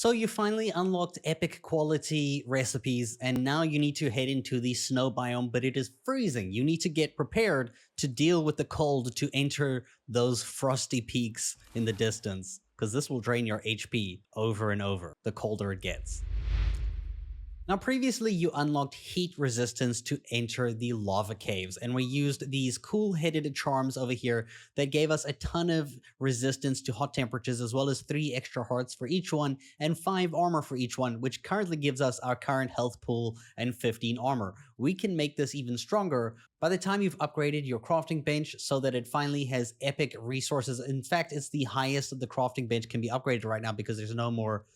So you finally unlocked epic quality recipes, and now you need to head into the snow biome, but it is freezing. You need to get prepared to deal with the cold to enter those frosty peaks in the distance, because this will drain your HP over and over the colder it gets. Now, previously you unlocked heat resistance to enter the lava caves, and we used these cool-headed charms over here that gave us a ton of resistance to hot temperatures, as well as 3 extra hearts for each one and 5 armor for each one, which currently gives us our current health pool and 15 armor. We can make this even stronger by the time you've upgraded your crafting bench so that it finally has epic resources. In fact, it's the highest of the crafting bench can be upgraded right now because there's no more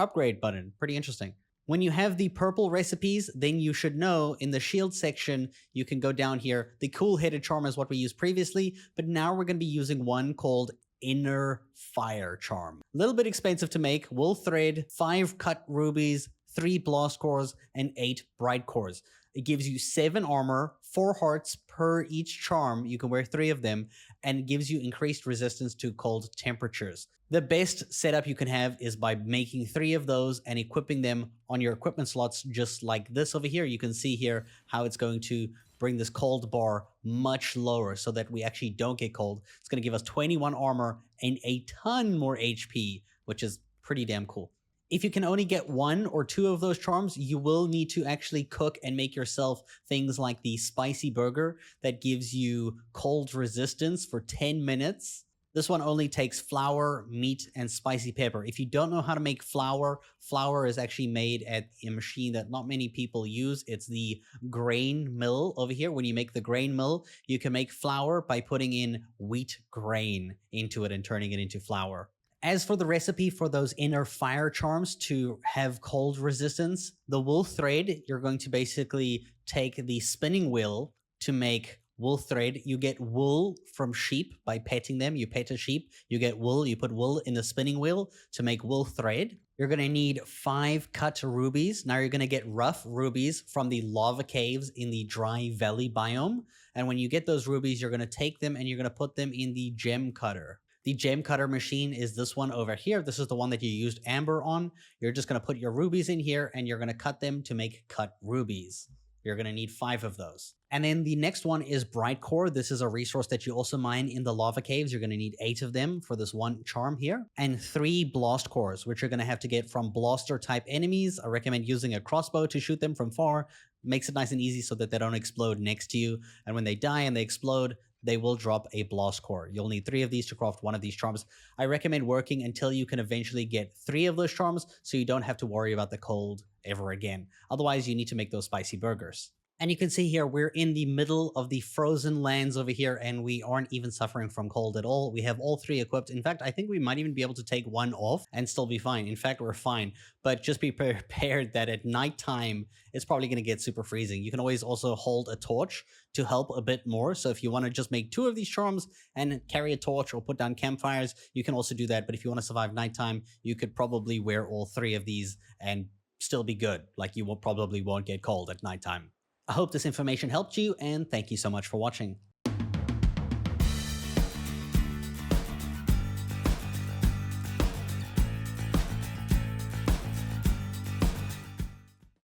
upgrade button. Pretty interesting. When you have the purple recipes, then you should know in the shield section, you can go down here. The cool-headed charm is what we used previously, but now we're going to be using one called Inner Fire Charm. A little bit expensive to make. Wool thread, 5 cut rubies, 3 blast cores, and 8 bright cores. It gives you 7 armor, 4 hearts per each charm. You can wear 3 of them, and it gives you increased resistance to cold temperatures. The best setup you can have is by making 3 of those and equipping them on your equipment slots, just like this over here. You can see here how it's going to bring this cold bar much lower so that we actually don't get cold. It's going to give us 21 armor and a ton more HP, which is pretty damn cool. If you can only get 1 or 2 of those charms, you will need to actually cook and make yourself things like the spicy burger that gives you cold resistance for 10 minutes. This one only takes flour, meat, and spicy pepper. If you don't know how to make flour, flour is actually made at a machine that not many people use. It's the grain mill over here. When you make the grain mill, you can make flour by putting in wheat grain into it and turning it into flour. As for the recipe for those inner fire charms to have cold resistance, the wool thread, you're going to basically take the spinning wheel to make wool thread. You get wool from sheep by petting them. You pet a sheep, you get wool, you put wool in the spinning wheel to make wool thread. You're going to need 5 cut rubies. Now you're going to get rough rubies from the lava caves in the dry valley biome. And when you get those rubies, you're going to take them and you're going to put them in the gem cutter. The gem cutter machine is this one over here. This is the one that you used amber on. You're just going to put your rubies in here and you're going to cut them to make cut rubies. You're going to need 5 of those. And then the next one is bright core. This is a resource that you also mine in the lava caves. You're going to need 8 of them for this one charm here. And 3 blast cores, which you're going to have to get from blaster type enemies. I recommend using a crossbow to shoot them from far. Makes it nice and easy so that they don't explode next to you. And when they die and they explode, they will drop a blast core. You'll need 3 of these to craft one of these charms. I recommend working until you can eventually get 3 of those charms so you don't have to worry about the cold ever again. Otherwise, you need to make those spicy burgers. And you can see here, we're in the middle of the frozen lands over here, and we aren't even suffering from cold at all. We have all 3 equipped. In fact, I think we might even be able to take 1 off and still be fine. In fact, we're fine. But just be prepared that at nighttime, it's probably going to get super freezing. You can always also hold a torch to help a bit more. So if you want to just make 2 of these charms and carry a torch or put down campfires, you can also do that. But if you want to survive nighttime, you could probably wear all 3 of these and still be good. Like you probably won't get cold at nighttime. I hope this information helped you, and thank you so much for watching.